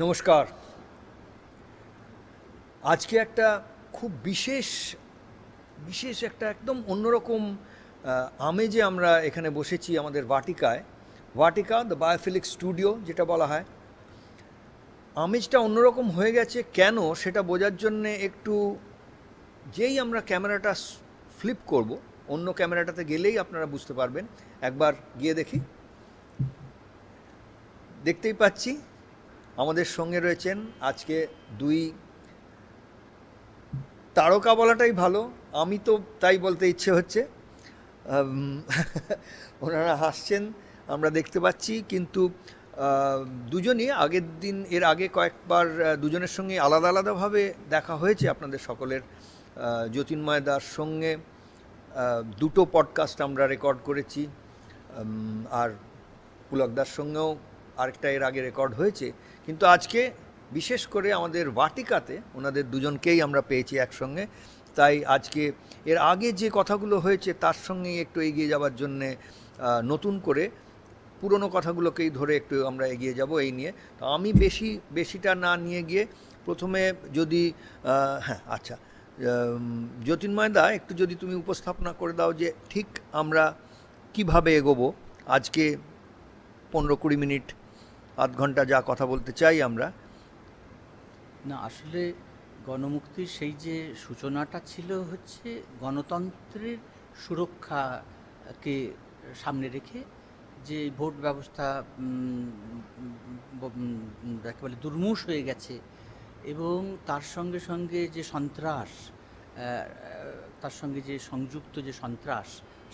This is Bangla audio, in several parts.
নমস্কার। আজকে একটা খুব বিশেষ বিশেষ একটা একদম অন্যরকম আমেজে আমরা এখানে বসেছি আমাদের ভাটিকায়। ভাটিকা দ্য বায়োফিলিক স্টুডিও যেটা বলা হয়, আমেজটা অন্যরকম হয়ে গেছে কেন সেটা বোঝার জন্যে একটু, যেই আমরা ক্যামেরাটা ফ্লিপ করব, অন্য ক্যামেরাটাতে গেলেই আপনারা বুঝতে পারবেন। একবার গিয়ে দেখি। দেখতেই পাচ্ছি আমাদের সঙ্গে রয়েছেন আজকে দুই তারকা বলাটাই ভালো, আমি তো তাই বলতে ইচ্ছে হচ্ছে। আম, ওনারা হাসছেন আমরা দেখতে পাচ্ছি, কিন্তু দুজনই আগের দিন এর আগে কয়েকবার দুজনের সঙ্গে আলাদা আলাদাভাবে দেখা হয়েছে আপনাদের সকলের। জ্যোতির্ময় দার সঙ্গে দুটো পডকাস্ট আমরা রেকর্ড করেছি, আর পুলকদার সঙ্গেও আরেকটা এর আগে রেকর্ড হয়েছে। কিন্তু আজকে বিশেষ করে আমাদের ভাটিকাতে ওনাদের দুজনকেই আমরা পেয়েছি একসঙ্গে। তাই আজকে এর আগে যে কথাগুলো হয়েছে তার সঙ্গেই একটু এগিয়ে যাওয়ার জন্যে নতুন করে পুরনো কথাগুলোকেই ধরে একটু আমরা এগিয়ে যাব এই নিয়ে। তো আমি বেশিটা না নিয়ে গিয়ে প্রথমে যদি হ্যাঁ আচ্ছা, জ্যোতির্ময় দা একটু যদি তুমি উপস্থাপনা করে দাও যে ঠিক আমরা কিভাবে এগোবো আজকে 15-20 মিনিট, আধ ঘন্টা যা কথা বলতে চাই আমরা। না, আসলে গণমুক্তির সেই যে সূচনাটা ছিল হচ্ছে গণতন্ত্রের সুরক্ষাকে সামনে রেখে যে ভোট ব্যবস্থা যাকে বলে দুর্মূষ হয়ে গেছে, এবং তার সঙ্গে সঙ্গে যে সন্ত্রাস, তার সঙ্গে যে সংযুক্ত যে সন্ত্রাস,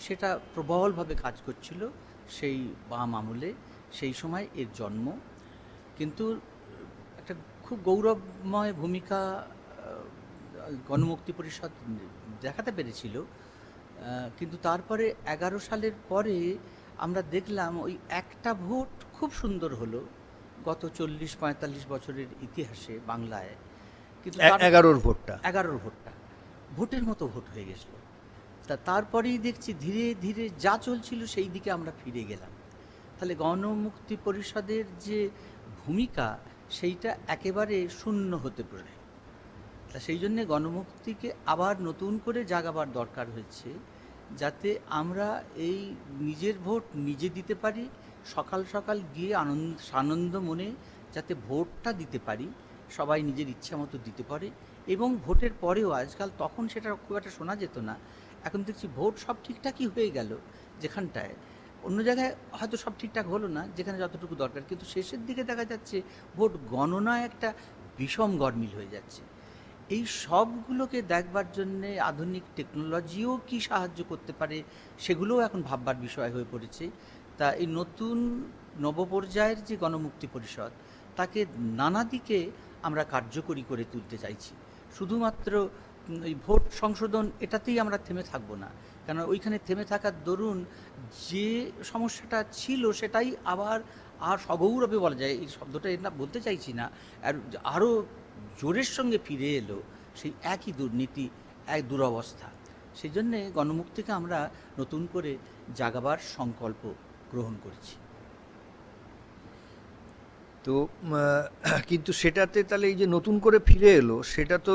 সেটা প্রবলভাবে কাজ করছিল সেই বাম আমলে। সেই সময় এর জন্ম। কিন্তু একটা খুব গৌরবময় ভূমিকা গণমুক্তি পরিষদ দেখাতে পেরেছিল। কিন্তু তারপরে 11 সালের পরে আমরা দেখলাম ওই একটা ভোট খুব সুন্দর হলো গত 40-45 বছরের ইতিহাসে বাংলায়। কিন্তু 11-র ভোটটা 11 ভোটটা ভোটের মতো ভোট হয়ে গেছিল। তারপরেই দেখছি ধীরে ধীরে যা চলছিল সেই দিকে আমরা ফিরে গেলাম। তাহলে গণমুক্তি পরিষদের যে ভূমিকা, সেইটা একেবারে শূন্য হতে পারে। তা সেই জন্যে গণমুক্তিকে আবার নতুন করে জাগাবার দরকার হয়েছে, যাতে আমরা এই নিজের ভোট নিজে দিতে পারি, সকাল সকাল গিয়ে আনন্দ মনে যাতে ভোটটা দিতে পারি, সবাই নিজের ইচ্ছা মতো দিতে পারে। এবং ভোটের পরেও আজকাল, তখন সেটা খুব একটা শোনা যেত না, এখন দেখছি ভোট সব ঠিকঠাকই হয়ে গেল যেখানটায়। অন্য জায়গায় হয়তো সব ঠিকঠাক হলো না যেখানে যতটুকু দরকার, কিন্তু শেষের দিকে দেখা যাচ্ছে ভোট গণনায় একটা বিষম গরমিল হয়ে যাচ্ছে। এই সবগুলোকে দেখবার জন্যে আধুনিক টেকনোলজিও কি সাহায্য করতে পারে, সেগুলোও এখন ভাববার বিষয় হয়ে পড়েছে। তা এই নতুন নবপর্যায়ের যে গণমুক্তি পরিষদ, তাকে নানা দিকে আমরা কার্যকরী করে তুলতে চাইছি। শুধুমাত্র এই ভোট সংশোধন এটাতেই আমরা থেমে থাকবো না, কেন ওইখানে থেমে থাকার দরুন যে সমস্যাটা ছিল সেটাই আবার আর সগৌরবে বলা যায়, এই শব্দটা এটা বলতে চাইছি না, আর আরও জোরের সঙ্গে ফিরে এলো সেই একই দুর্নীতি, এক দুরবস্থা। সেই জন্যে গণমুক্তিকে আমরা নতুন করে জাগাবার সংকল্প গ্রহণ করেছি। তো কিন্তু সেটাতে তাহলে এই যে নতুন করে ফিরে এলো, সেটা তো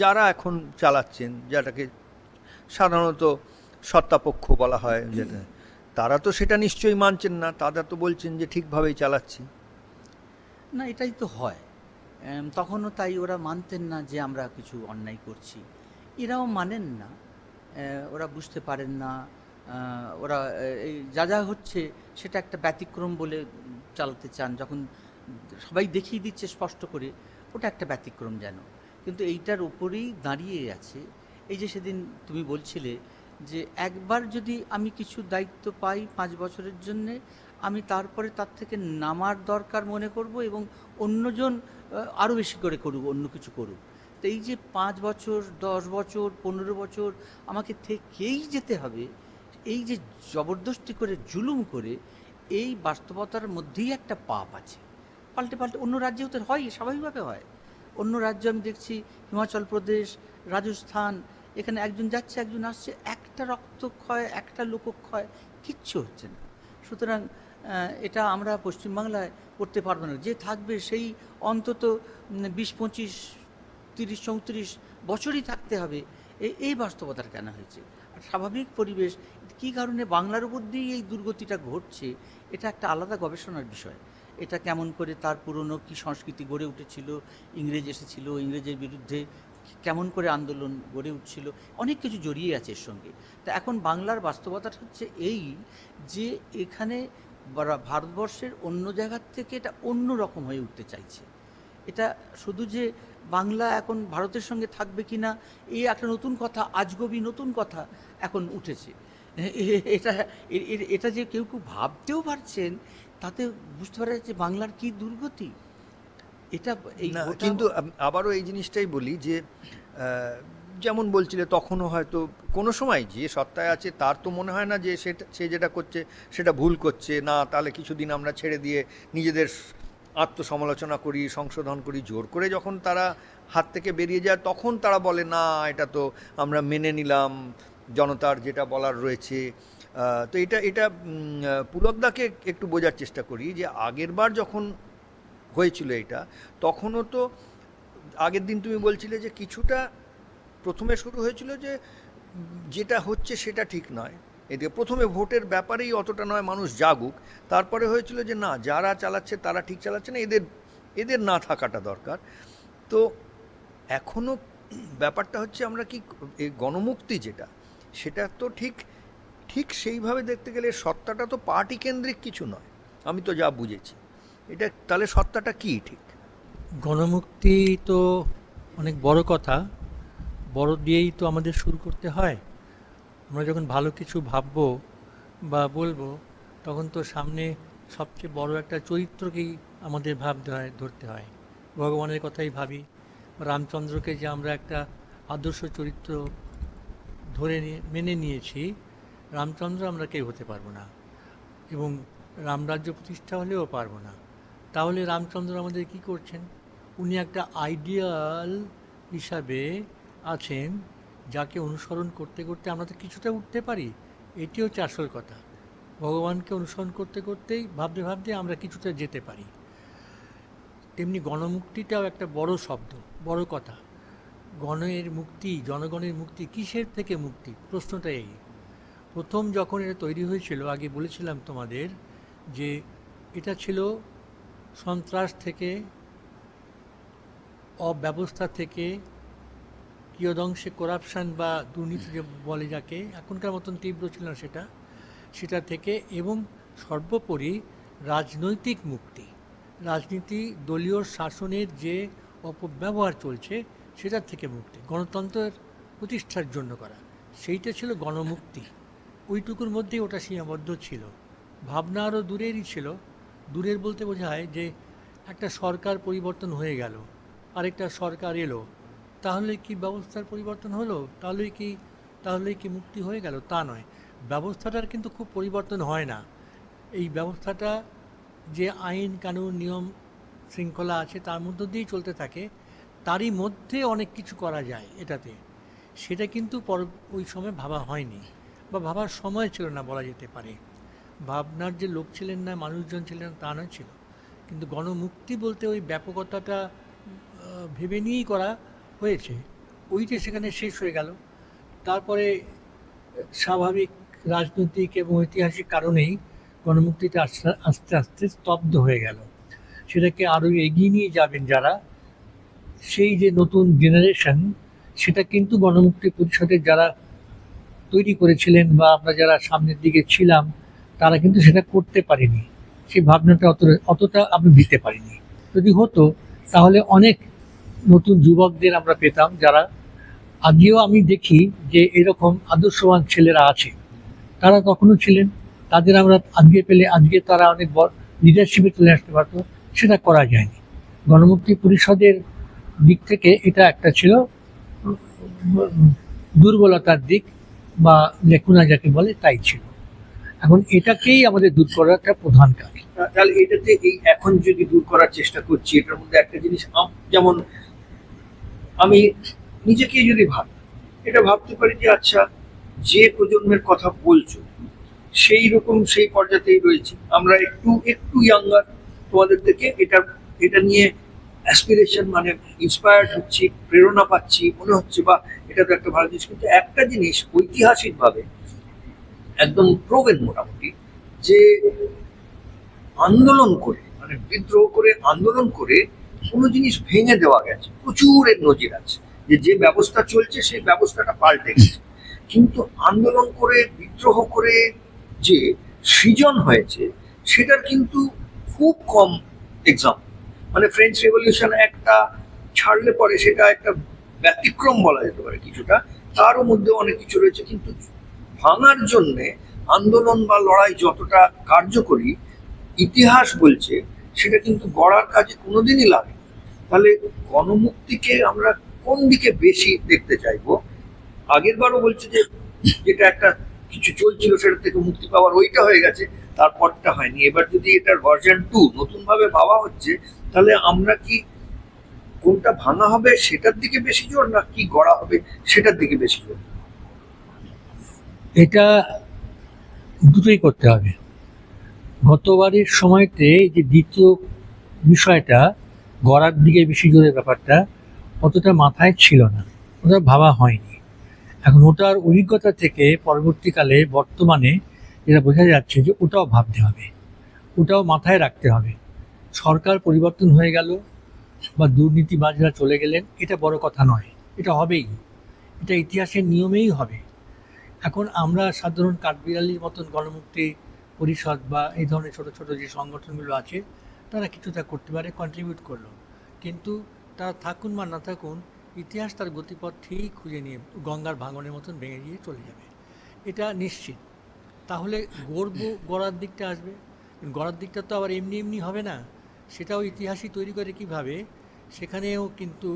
যারা এখন চালাচ্ছেন, যেটাকে সাধারণত সত্তাপক্ষ বলা হয়, যেটা, তারা তো সেটা নিশ্চয়ই মানছেন না। তারা তো বলছেন যে ঠিকভাবেই চালাচ্ছি। না, এটাই তো হয়। তখনও তাই ওরা মানতেন না যে আমরা কিছু অন্যায় করছি। এরাও মানেন না, ওরা বুঝতে পারেন না। ওরা এই যা যা হচ্ছে সেটা একটা ব্যতিক্রম বলে চালাতে চান, যখন সবাই দেখিয়ে দিচ্ছে স্পষ্ট করে ওটা একটা ব্যতিক্রম যেন। কিন্তু এইটার উপরেই দাঁড়িয়ে আছে এই যে সেদিন তুমি বলছিলে যে একবার যদি আমি কিছু দায়িত্ব পাই 5 বছরের জন্যে, আমি তারপরে তার থেকে নামার দরকার মনে করব, এবং অন্যজন আরও বেশি করে করুক, অন্য কিছু করুক। তো এই যে 5 বছর, 10 বছর, 15 বছর আমাকে থেকেই যেতে হবে, এই যে জবরদস্তি করে, জুলুম করে, এই বাস্তবতার মধ্যেই একটা পাপ আছে। পাল্টে পাল্টে অন্য রাজ্যেও তো হয়, স্বাভাবিকভাবে হয়। অন্য রাজ্য আমি দেখছি, হিমাচল প্রদেশ, রাজস্থান, এখানে একজন যাচ্ছে একজন আসছে, একটা রক্তক্ষয়, একটা লোকক্ষয় কিচ্ছু হচ্ছে না। সুতরাং এটা আমরা পশ্চিমবাংলায় করতে পারবো না। যে থাকবে সেই অন্তত 20, 25, 30, 34 বছরই থাকতে হবে। এই বাস্তবতার কেন হয়েছে? আর স্বাভাবিক পরিবেশ কী কারণে বাংলার উপর দিয়েই এই দুর্গতিটা ঘটছে, এটা একটা আলাদা গবেষণার বিষয়। এটা কেমন করে তার পুরনো কী সংস্কৃতি গড়ে উঠেছিল, ইংরেজ এসেছিল, ইংরেজের বিরুদ্ধে কেমন করে আন্দোলন গড়ে উঠছিল, অনেক কিছু জড়িয়ে আছে এর সঙ্গে। তা এখন বাংলার বাস্তবতাটা হচ্ছে এই যে এখানে ভারতবর্ষের অন্য জায়গার থেকে এটা অন্য রকম হয়ে উঠতে চাইছে। এটা শুধু যে বাংলা এখন ভারতের সঙ্গে থাকবে কি না, এই একটা নতুন কথা, আজগবি নতুন কথা এখন উঠেছে। এটা এটা যে কেউ কেউ ভাবতেও পারছেন, তাতে বুঝতে পারা যাচ্ছে বাংলার কি দুর্গতি। এটা এই না, কিন্তু আবারও এই জিনিসটাই বলি যে যেমন বলছিলে, তখনও হয়তো কোনো সময় যে সত্তায় আছে তার তো মনে হয় না যে সে যেটা করছে সেটা ভুল করছে না, তাহলে কিছুদিন আমরা ছেড়ে দিয়ে নিজেদের আত্মসমালোচনা করি, সংশোধন করি। জোর করে যখন তারা হাত থেকে বেরিয়ে যায় তখন তারা বলে না, এটা তো আমরা মেনে নিলাম, জনতার যেটা বলার রয়েছে। তো এটা পুলকদাকে একটু বোঝার চেষ্টা করি যে আগের বার যখন হয়েছিল এটা, তখনও তো আগের দিন তুমি বলছিলে যে কিছুটা প্রথমে শুরু হয়েছিল যে যেটা হচ্ছে সেটা ঠিক নয়, এদিকে প্রথমে ভোটের ব্যাপারেই অতটা নয়, মানুষ জাগুক। তারপরে হয়েছিল যে না, যারা চালাচ্ছে তারা ঠিক চালাচ্ছে না, এদের না থাকাটা দরকার। তো এখনও ব্যাপারটা হচ্ছে আমরা কি এই গণমুক্তি যেটা, সেটা তো ঠিক সেইভাবে দেখতে গেলে সত্তাটা তো পার্টি কেন্দ্রিক কিছু নয়, আমি তো যা বুঝেছি। এটা তাহলে সত্তাটা কি ঠিক? গণমুক্তি তো অনেক বড় কথা, বড় দিয়েই তো আমাদের শুরু করতে হয়। আমরা যখন ভালো কিছু ভাববো বা বলবো, তখন তো সামনে সবচেয়ে বড় একটা চরিত্রকেই আমাদের ভাবতে হয়, ধরতে হয়। ভগবানের কথাই ভাবি, রামচন্দ্রকে যে আমরা একটা আদর্শ চরিত্র মেনে নিয়েছি, রামচন্দ্র আমরা কেউ হতে পারবো না, এবং রামরাজ্য প্রতিষ্ঠা হলেও পারবো না। তাহলে রামচন্দ্র আমাদের কি করছেন? উনি একটা আইডিয়াল হিসাবে আছেন, যাকে অনুসরণ করতে করতে আমরা তো কিছুটা উঠতে পারি। এটি হচ্ছে আসল কথা। ভগবানকে অনুসরণ করতে করতেই ভাবতে ভাবতে আমরা কিছুটা যেতে পারি। তেমনি গণমুক্তিটাও একটা বড় শব্দ, বড় কথা। গণের মুক্তি, জনগণের মুক্তি, কিসের থেকে মুক্তি? প্রশ্নটা এই। প্রথম যখন এটা তৈরি হয়েছিল, আগে বলেছিলাম তোমাদের যে এটা ছিল সন্ত্রাস থেকে, অব্যবস্থা থেকে, কিয়দংশে করাপশান বা দুর্নীতি যে বলে যাকে, এখনকার মতন তীব্র ছিল না সেটা থেকে, এবং সর্বোপরি রাজনৈতিক মুক্তি। রাজনীতি, দলীয় শাসনের যে অপব্যবহার চলছে সেটার থেকে মুক্তি, গণতন্ত্রের প্রতিষ্ঠার জন্য করা, সেইটা ছিল গণমুক্তি। ওইটুকুর মধ্যেই ওটা সীমাবদ্ধ ছিল। ভাবনা আরও দূরেরই ছিল। দূরের বলতে বোঝায় যে একটা সরকার পরিবর্তন হয়ে গেল, আরেকটা সরকার এলো, তাহলে কি ব্যবস্থার পরিবর্তন হলো? তাহলেই কি মুক্তি হয়ে গেল? তা নয়। ব্যবস্থাটার কিন্তু খুব পরিবর্তন হয় না। এই ব্যবস্থাটা যে আইন কানুন নিয়ম শৃঙ্খলা আছে তার মধ্য দিয়েই চলতে থাকে, তারই মধ্যে অনেক কিছু করা যায় এটাতে। সেটা কিন্তু ওই সময় ভাবা হয়নি, বা ভাবার সময় ছিল না বলা যেতে পারে। ভাবনার যে লোক ছিলেন না, মানুষজন ছিলেন না, তা নয় ছিল। কিন্তু গণমুক্তি বলতে ওই ব্যাপকতাটা ভেবে নিয়েই করা হয়েছে। ওইটা সেখানে শেষ হয়ে গেল। তারপরে স্বাভাবিক রাজনৈতিক এবং ঐতিহাসিক কারণেই গণমুক্তিটা আস্তে আস্তে স্তব্ধ হয়ে গেল। সেটাকে আরও এগিয়ে নিয়ে যাবেন যারা, সেই যে নতুন জেনারেশন, সেটা কিন্তু গণমুক্তি পরিষদের যারা তৈরি করেছিলেন বা আমরা যারা সামনের দিকে ছিলাম, তারা কিন্তু সেটা করতে পারেনি। সেই ভাবনাটা অতটা আমরা দিতে পারিনি। যদি হতো তাহলে অনেক নতুন যুবকদের আমরা পেতাম, যারা আজকেও আমি দেখি যে এরকম আদর্শবান ছেলেরা আছে। তারা তখনও ছিলেন, তাদের আমরা আজকে পেলে আজকে তারা অনেক বড় লিডারশিপে চলে আসতে পারতো। সেটা করা যায়নি। গণমুক্তি পরিষদের দিক থেকে এটা একটা ছিল দুর্বলতার দিক, বা লেখুনা যাকে বলে তাই ছিল। এখন এটাকেই আমাদের দূর করার একটা প্রধান কাজ। তাহলে এটাতে এই এখন যদি দূর করার চেষ্টা করছি, এটার মধ্যে একটা জিনিস, যেমন আমি নিজেকে যদি ভাবি, এটা ভাবতে পারি যে আচ্ছা, যে প্রজন্মের কথা বলছো সেই রকম সেই পর্যায়েই রয়েছি আমরা, একটু একটু ইয়াঙ্গার তোমাদের থেকে। এটা নিয়ে অ্যাসপিরেশন মানে ইন্সপায়ার্ড হচ্ছি, প্রেরণা পাচ্ছি, মনে হচ্ছে বা এটা তো একটা ভালো জিনিস। কিন্তু একটা জিনিস ঐতিহাসিকভাবে একদম প্রোভেন মোটামুটি, যে আন্দোলন করে মানে বিদ্রোহ করে আন্দোলন করে কোনো জিনিস ভেঙে দেওয়া গেছে, প্রচুর এর নজির আছে। যে ব্যবস্থা চলছে সেই ব্যবস্থাটা পাল্টে গেছে, কিন্তু আন্দোলন করে বিদ্রোহ করে যে সৃজন হয়েছে সেটার কিন্তু খুব কম এক্সাম্পল। মানে ফ্রেঞ্চ রেভলিউশন একটা ছাড়লে পরে সেটা একটা ব্যতিক্রম বলা যেতে পারে কিছুটা, তারও মধ্যে অনেক কিছু রয়েছে। কিন্তু ভাঙার জন্যে আন্দোলন বা লড়াই যতটা কার্যকরী ইতিহাস বলছে, সেটা কিন্তু গড়ার কাজে কোনোদিনই লাগে। তাহলে গণমুক্তিকে আমরা কোন দিকে বেশি দেখতে চাইবো? আগের বারও বলছে যে যেটা একটা কিছু চলছিল সেটা থেকে মুক্তি পাওয়ার ওইটা হয়ে গেছে, তারপরটা হয়নি। এবার যদি এটার ভার্সন 2 নতুন ভাবে ভাবা হচ্ছে, তাহলে আমরা কি কোনটা ভাঙা হবে সেটার দিকে বেশি জোর, না কি গড়া হবে সেটার দিকে বেশি জোর? এটা দুটোই করতে হবে। গতবারের সময়তে যে দ্বিতীয় বিষয়টা গড়ার দিকে বেশি জোরের ব্যাপারটা অতটা মাথায় ছিল না, ওটা ভাবা হয়নি। এখন ওটার অভিজ্ঞতা থেকে পরবর্তীকালে বর্তমানে যেটা বোঝা যাচ্ছে যে ওটাও ভাবতে হবে, ওটাও মাথায় রাখতে হবে। সরকার পরিবর্তন হয়ে গেল বা দুর্নীতিবাজরা চলে গেলেন, এটা বড় কথা নয়, এটা হবেই, এটা ইতিহাসের নিয়মেই হবে। এখন আমরা সাধারণ কাঠবিড়ালির মতন গণমুক্তি পরিষদ বা এই ধরনের ছোট ছোট যে সংগঠনগুলো আছে তারা কিছুটা করতে পারে, কন্ট্রিবিউট করলো, কিন্তু তারা থাকুন বা না থাকুন ইতিহাস তার গতিপথ ঠিক খুঁজে নিয়ে গঙ্গার ভাঙনের মতন ভেঙে গিয়ে চলে যাবে, এটা নিশ্চিত। তাহলে গড়ার দিকটা আসবে, গড়ার দিকটা তো আবার এমনি এমনি হবে না, সেটাও ইতিহাসই তৈরি করে কিভাবে। সেখানেও কিন্তু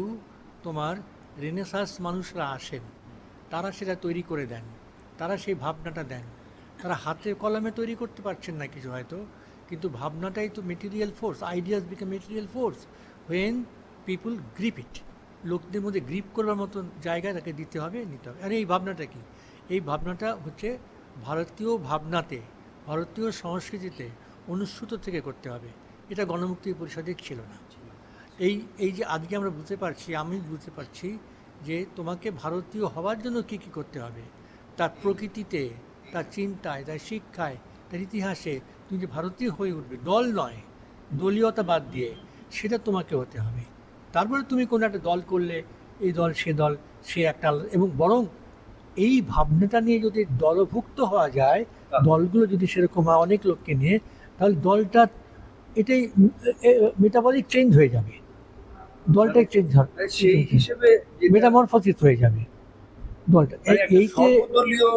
তোমার রেনেসাঁস মানুষরা আসেন, তারা সেটা তৈরি করে দেন, তারা সেই ভাবনাটা দেন। তারা হাতে কলমে তৈরি করতে পারছেন না কিছু হয়তো, কিন্তু ভাবনাটাই তো material force, ideas become material force when people grip it. লোকদের মধ্যে গ্রিপ করবার মতন জায়গায় তাকে দিতে হবে, নিতে হবে। আর এই ভাবনাটা কি? এই ভাবনাটা হচ্ছে ভারতীয় ভাবনাতে, ভারতীয় সংস্কৃতিতে অনুস্যূত থেকে করতে হবে। এটা গণমুক্তি পরিষদের ছিল না। এই যে আজকে আমরা বুঝতে পারছি, আমি বুঝতে পারছি যে তোমাকে ভারতীয় হওয়ার জন্য কী কী করতে হবে, তার প্রকৃতিতে, তার চিন্তায়, তার শিক্ষায়, তার ইতিহাসে তুমি যে ভারতীয় হয়ে উঠবে, দল নয়, দলীয়তা বাদ দিয়ে, সেটা তোমাকে হতে হবে। তারপরে তুমি কোনো একটা দল করলে, এই দল সে দল, সে একটা আলাদা। এবং বরং এই ভাবনাটা নিয়ে যদি দলভুক্ত হওয়া যায়, দলগুলো যদি সেরকম হয় অনেক লোককে নিয়ে, তাহলে দলটা এটাই মেটাবলিক চেঞ্জ হয়ে যাবে, দলটাই চেঞ্জ হবে, সেই হিসেবে মেটামরফোসিস হয়ে যাবে দলটা। এই যে সর্বদলীয়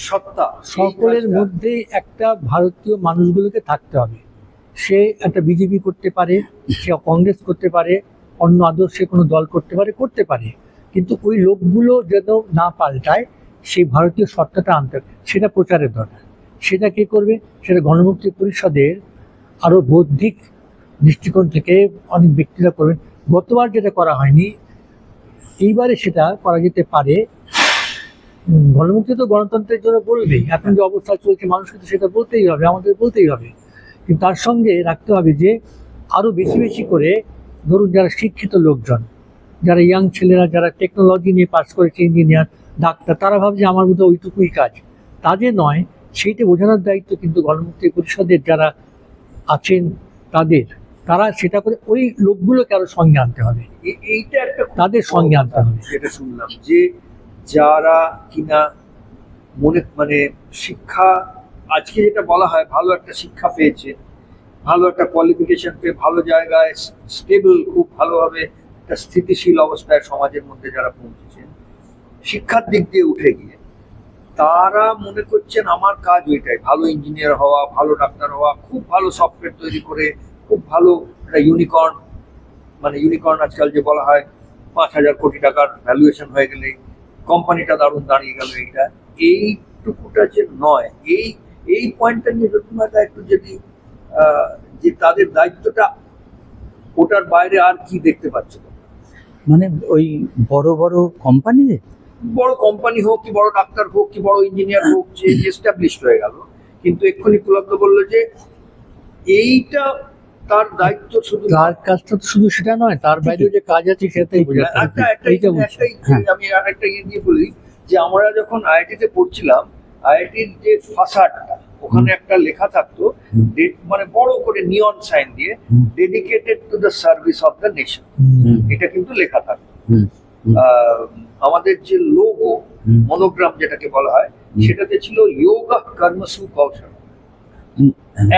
সত্তা সকলের মধ্যেই একটা ভারতীয় মানুষগুলোকে থাকতে হবে। সে একটা বিজেপি করতে পারে, সে কংগ্রেস করতে পারে, অন্য আদর্শে কোনো দল করতে পারে, কিন্তু ওই লোকগুলো যেন না পাল্টায়, সেই ভারতীয় সত্তাটা আনতে হবে। সেটা প্রচারের দরকার। সেটা কে করবে? সেটা গণমুক্তি পরিষদের আরও বৌদ্ধিক দৃষ্টিকোণ থেকে অনেক ব্যক্তিরা করবেন। গতবার যেটা করা হয়নি, এইবারে সেটা করা যেতে পারে। গণমুক্তি তো গণতন্ত্রের জন্য বলবেই, এখন যে অবস্থা চলছে মানুষকে তো সেটা বলতেই হবে, আমাদের বলতেই হবে। কিন্তু তার সঙ্গে রাখতে হবে যে আরও বেশি বেশি করে, ধরুন যারা শিক্ষিত লোকজন, যারা ইয়াং ছেলেরা, যারা টেকনোলজি নিয়ে পাস করেছে, ইঞ্জিনিয়ার, ডাক্তার, তারা ভাবছে আমার মধ্যে ওইটুকুই কাজ, তাদের নয়, সেইটা বোঝানোর দায়িত্ব কিন্তু গণমুক্তি পরিষদের যারা আছেন তারা সেটা করে ওই লোকগুলোকে আরো সঙ্গে আনতে হবে, এইটা একটা তাদের সঙ্গে আনতে হবে। যেটা শুনলাম যে যারা কিনা মানে শিক্ষা, আজকে যেটা বলা হয় ভালো একটা শিক্ষা পেয়েছে, ভালো একটা কোয়ালিফিকেশন পেয়ে ভালো জায়গায় স্টেবল, খুব ভালোভাবে একটা স্থিতিশীল অবস্থায় সমাজের মধ্যে যারা পৌঁছেছেন শিক্ষার দিক দিয়ে উঠে গিয়ে, তারা মনে করছেন আমার কাজ ওইটাই, ভালো ইঞ্জিনিয়ার হওয়া, ভালো ডাক্তার হওয়া, খুব ভালো সফটওয়্যার তৈরি করে খুব ভালো একটা ইউনিকর্ন, মানে ইউনিকর্ন আজকাল যে বলা হয় 5,000 কোটি টাকার ভ্যালুয়েশন হয়ে গেলে কোম্পানিটা দারুণ দাঁড়িয়ে গেল। এইটুকুটা যে নয়, এই পয়েন্টটা নিয়ে তোমাকে একটু যদি যে তাদের দায়িত্বটা, ওটার বাইরে আর কি দেখতে পাচ্ছ? মানে ওই বড় বড় কোম্পানিদের, বড় কোম্পানি হোক কি বড় ডাক্তার হোক কি বড় ইঞ্জিনিয়ার হোক, যে এস্টাবলিশড হয়ে গেল, কিন্তু এক্ষুনি পুলব্ধ বললো যে এইটা তার দায়িত্ব শুধু তার কাজটা তো শুধু সেটা নয়, তার বাইরেও যে কাজ আছে সেটাই বোঝাতে হবে। এইটা বলছি। হ্যাঁ। আমি আর একটা ইয়ে দিয়ে বলি যে আমরা যখন আইআইটিতে পড়ছিলাম, আইআইটির যে ফাসাডটা ওখানে একটা লেখা থাকতো, মানে বড় করে নিয়ন সাইন দিয়ে, dedicated to the service of the nation, এটা কিন্তু লেখা থাকতো। আমাদের যে লোগো মনোগ্রাম যেটাকে বলা হয়, সেটাতে ছিল যোগা কর্মসু কৌশল।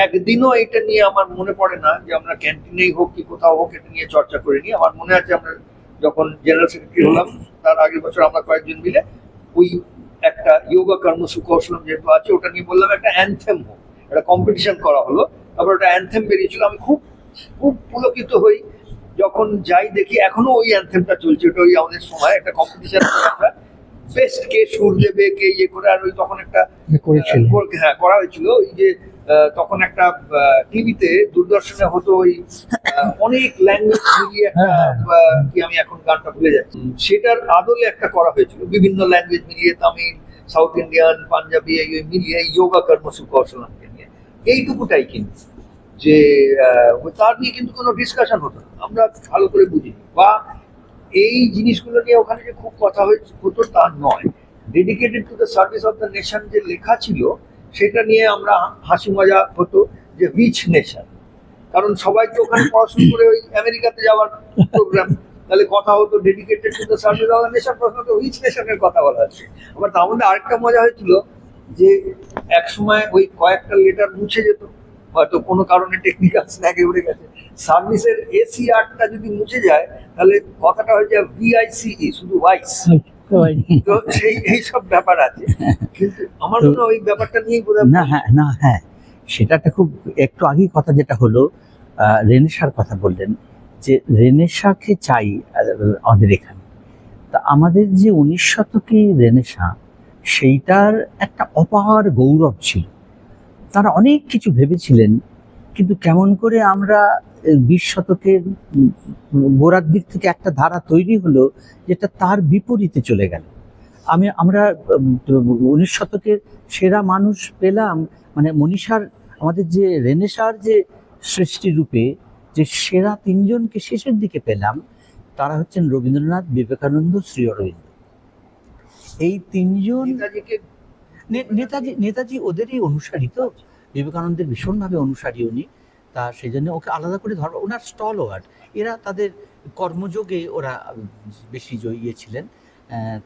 একদিনও এটা নিয়ে আমার মনে পড়ে না যে আমরা ক্যান্টিনেই হোক কি কোথাও হোক এটা নিয়ে চর্চা করিনি। আমার মনে আছে আমরা যখন জেনারেল সেক্রেটারি হলাম তার আগের বছর আমরা কয়েকজন মিলে ওই একটা যোগা কর্মসু কৌশলম যেহেতু আছে ওটা নিয়ে বললাম একটা অ্যানথেম হোক, একটা কম্পিটিশন করা হলো, তারপর ওটা অ্যানথেম বেরিয়েছিল। আমি খুব খুব পুলকিত হই যখন যাই দেখি এখনো ওই অ্যানথেমটা চলছে। ওটা ওই আমাদের সময় একটা কম্পিটিশন, বেস্ট কে সুর দেবে কে ইয়ে করে। আর ওই তখন একটা হ্যাঁ করা হয়েছিল ওই যে তখন একটা টিভিতে দূরদর্শনে হতো ওই অনেক ল্যাঙ্গুয়েজ মিলিয়ে একটা কি আমি এখন গানটা ভুলে যাচ্ছি, সেটার আদলে একটা করা হয়েছিল বিভিন্ন ল্যাঙ্গুয়েজ মিলিয়ে, তামিল, সাউথ ইন্ডিয়ান, পাঞ্জাবি এই মিলিয়ে যোগা কর্মসু কৌশলমকে নিয়ে। এইটুকুটাই কিন্তু যে তার নিয়ে কিন্তু কোনো ডিসকাশন হতো না, আমরা ভালো করে বুঝিনি, বা এই জিনিসগুলো নিয়ে ওখানে যে খুব কথা হতো তা নয়। Dedicated to the service of the nation যে লেখা ছিল সেটা নিয়ে আমরা হাসি মজা হতো যে হুইচ নেশন, কারণ সবাই তো ওখানে পড়াশোনা করে ওই আমেরিকাতে যাওয়ার প্রোগ্রাম, তাহলে কথা হতো dedicated to the service of the nation, প্রশ্ন তো হুইচ নেশনের কথা বলা হচ্ছে। আবার তার মধ্যে আরেকটা মজা হয়েছিল যে এক সময় ওই কয়েকটা লেটার মুছে যেত, হয়তো কোনো কারণে টেকনিক্যাল স্ন্যাগে উড়ে গেছে। সার্ভিসের এসিআরটা যদি মুছে যায় তাহলে কথাটা হয়ে যায় ভিআইসিই, শুধু ভাইস। তো সেই এইসব ব্যাপার আছে, কিন্তু আমার মনে হয় ওই ব্যাপারটা নিয়েই বোধহয় হ্যাঁ সেটা একটা খুব একটু আগেই কথা যেটা হলো, রেনেসাঁর কথা বললেন যে রেনেসাঁকে চাই আমাদের এখানে। তা আমাদের যে 19 শতকে রেনেসাঁ, সেইটার একটা অপার গৌরব ছিল। তারা অনেক কিছু ভেবেছিলেন, কিন্তু কেমন করে আমরা 20 শতকের গোড়ার দিক থেকে একটা ধারা তৈরি হলো যেটা তার বিপরীতে চলে গেল। আমরা 19 শতকের সেরা মানুষ পেলাম, মানে মনীষার আমাদের যে রেনেসাঁর যে সৃষ্টি রূপে যে সেরা 3 জনকে শেষের দিকে পেলাম, তারা হচ্ছেন রবীন্দ্রনাথ, বিবেকানন্দ, শ্রী অরবিন্দ। এই 3 জন নেতাজি ওদেরই অনুসারী। তো বিবেকানন্দের ভীষণভাবে অনুসারী উনি, তা সেই জন্য ওকে আলাদা করে ধরো, ওনার স্টল ওয়ার্ড, এরা তাদের কর্মযোগে ওরা বেশি জয়িয়ে ছিলেন।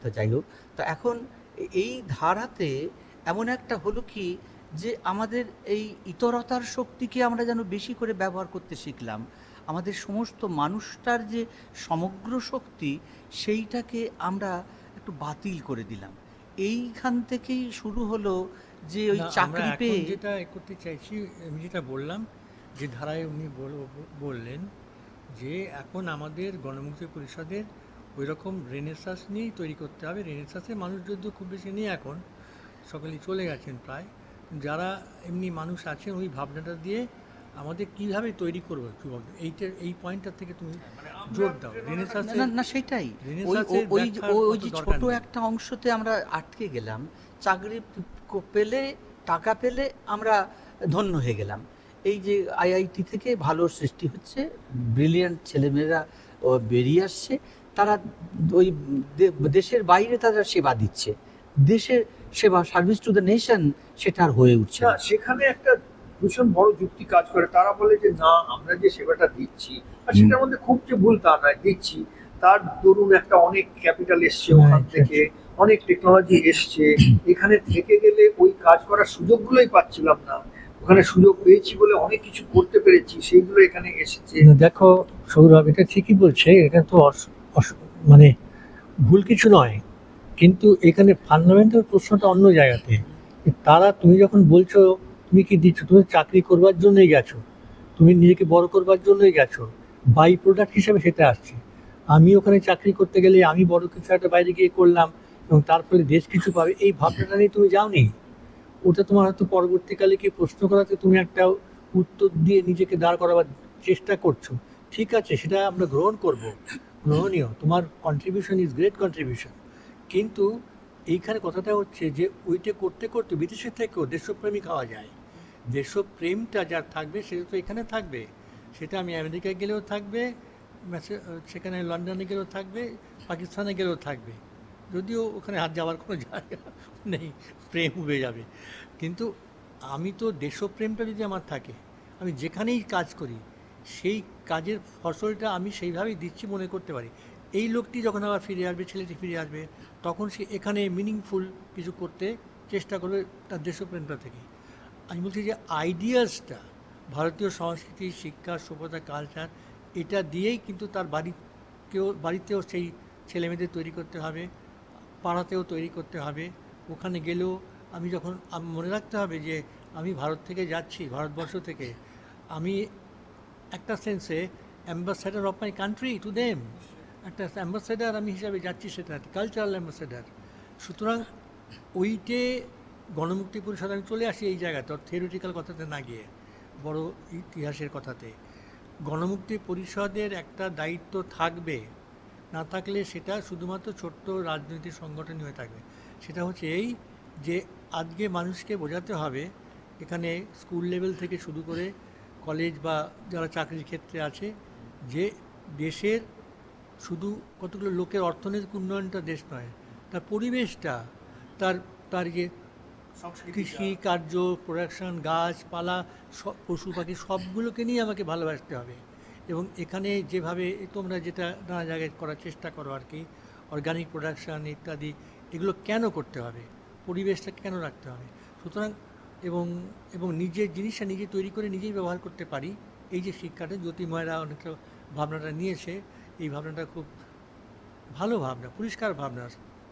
তো যাই হোক, তো এখন এই ধারাতে এমন একটা হলো কি যে আমাদের এই ইতরতার শক্তিকে আমরা যেন বেশি করে ব্যবহার করতে শিখলাম। আমাদের সমস্ত মানুষটার যে সমগ্র শক্তি সেইটাকে আমরা একটু বাতিল করে দিলাম। এইখান থেকেই শুরু হলো যে ওই চাকরি পেয়ে যেটা করতে চাইছি, আমি যেটা বললাম যে ধারায় উনি বললেন যে এখন আমাদের গণমুক্তি পরিষদের ওই রকম রেনেসাঁস নিয়েই তৈরি করতে হবে। রেনেসাঁসে মানুষ যদিও খুব বেশি নেই, এখন সকলেই চলে গেছেন প্রায়, যারা এমনি মানুষ আছেন ওই ভাবনাটা দিয়ে আমাদের কিভাবে তৈরি করবো যুবক, এই পয়েন্টটা থেকে তুমি জোর দাও। রেনেসাঁসে না সেটাই, ওই যে ছোট একটা অংশতে আমরা আটকে গেলাম। চাকরি পেলে, টাকা পেলে আমরা ধন্য হয়ে গেলাম। এই যে আইআইটি থেকে ভালো সৃষ্টি হচ্ছে, ব্রিলিয়ান্ট ছেলেমেয়েরা বেরিয়ে আসছে, তারা ওই দেশের বাইরে তারা সেবা দিচ্ছে। দেশের সেবা, সার্ভিস টু দ্য নেশন, সেটা আর হয়ে উঠছে না। সেখানে একটা ভীষণ বড় যুক্তি কাজ করে। তারা বলে যে না, আমরা যে সেবাটা দিচ্ছি, আর সেটার মধ্যে খুব যে ভুল তা নয়, দিচ্ছি, তার দরুন একটা অনেক ক্যাপিটাল এসছে ওখান থেকে, অনেক টেকনোলজি এসছে। এখানে থেকে গেলে ওই কাজ করার সুযোগগুলোই পাচ্ছিলাম না, ওখানে সুযোগ পেয়েছি বলে অনেক কিছু করতে পেরেছি, সেইগুলো এখানে এসেছে। দেখো সৌরভ, এটা ঠিকই বলছে, এটা তো মানে ভুল কিছু নয়, কিন্তু এখানে ফান্ডামেন্টাল প্রশ্নটা অন্য জায়গাতে। তারা, তুমি যখন বলছো তুমি কি দিচ্ছ, তুমি চাকরি করবার জন্যই গেছো, তুমি নিজেকে বড় করবার জন্যই গেছো, বাই প্রোডাক্ট হিসেবে সেটা আসছে। আমি ওখানে চাকরি করতে গেলে আমি বড় কিছু একটা বাইরে গিয়ে করলাম এবং তার ফলে দেশ কিছু পাবে, এই ভাবনাটা নিয়ে তুমি যাওনি। ওটা তোমার হয়তো পরবর্তীকালে কি প্রশ্ন করাতে তুমি একটা উত্তর দিয়ে নিজেকে দাঁড় করাবার চেষ্টা করছো, ঠিক আছে, সেটা আমরা গ্রহণ করব, গ্রহণীয়, তোমার কন্ট্রিবিউশন ইজ গ্রেট কন্ট্রিবিউশন। কিন্তু এইখানে কথাটা হচ্ছে যে ওইটা করতে করতে বিদেশের থেকেও দেশপ্রেমিক হওয়া যায়। দেশপ্রেমটা যার থাকবে সেটা তো এখানে থাকবে, সেটা আমি আমেরিকায় গেলেও থাকবে, সেখানে লন্ডনে গেলেও থাকবে, পাকিস্তানে গেলেও থাকবে, যদিও ওখানে হাত যাওয়ার কোনো জায়গা নেই, প্রেম উবে যাবে। কিন্তু আমি তো দেশপ্রেমটা যদি আমার থাকে, আমি যেখানেই কাজ করি সেই কাজের ফসলটা আমি সেইভাবেই দিচ্ছি মনে করতে পারি। এই লোকটি যখন আবার ফিরে আসবে, ছেলেটি ফিরে আসবে, তখন সে এখানে মিনিংফুল কিছু করতে চেষ্টা করবে তার দেশপ্রেমটা থেকে। আমি বলছি যে আইডিয়াসটা, ভারতীয় সংস্কৃতি, শিক্ষা, সভ্যতা, কালচার, এটা দিয়েই কিন্তু তার বাড়িতেও সেই ছেলেমেয়েদের তৈরি করতে হবে, পাড়াতেও তৈরি করতে হবে। ওখানে গেলেও আমি যখন মনে রাখতে হবে যে আমি ভারত থেকে যাচ্ছি, ভারতবর্ষ থেকে, আমি একটা সেন্সে ambassador of my country to them, একটা অ্যাম্বাসাডার আমি হিসাবে যাচ্ছি, সেটা কালচারাল অ্যাম্বাসাডার। সুতরাং ওইটে গণমুক্তি পরিষদ, আমি চলে আসি এই জায়গাতে, থিওরিটিক্যাল কথাতে না গিয়ে বড় ইতিহাসের কথাতে। গণমুক্তি পরিষদের একটা দায়িত্ব থাকবে, না থাকলে সেটা শুধুমাত্র ছোট্ট রাজনৈতিক সংগঠনই হয়ে থাকবে। সেটা হচ্ছে এই যে আজকে মানুষকে বোঝাতে হবে, এখানে স্কুল লেভেল থেকে শুরু করে কলেজ বা যারা চাকরির ক্ষেত্রে আছে, যে দেশের শুধু কতগুলো লোকের অর্থনৈতিক উন্নয়নটা দেশ নয়, তার পরিবেশটা, তার তার যে কৃষি কার্য, প্রোডাকশন, গাছপালা, সব পশু পাখি, সবগুলোকে নিয়ে আমাকে ভালোবাসতে হবে। এবং এখানে যেভাবে তোমরা যেটা নানা জায়গায় করার চেষ্টা করো আর কি, অর্গানিক প্রোডাকশান ইত্যাদি, এগুলো কেন করতে হবে, পরিবেশটা কেন রাখতে হবে। সুতরাং এবং নিজের জিনিসটা নিজে তৈরি করে নিজেই ব্যবহার করতে পারি, এই যে শিক্ষাটা জ্যোতির্ময়রা অনেকটা ভাবনাটা নিয়েছে, এই ভাবনাটা খুব ভালো ভাবনা, পরিষ্কার ভাবনা,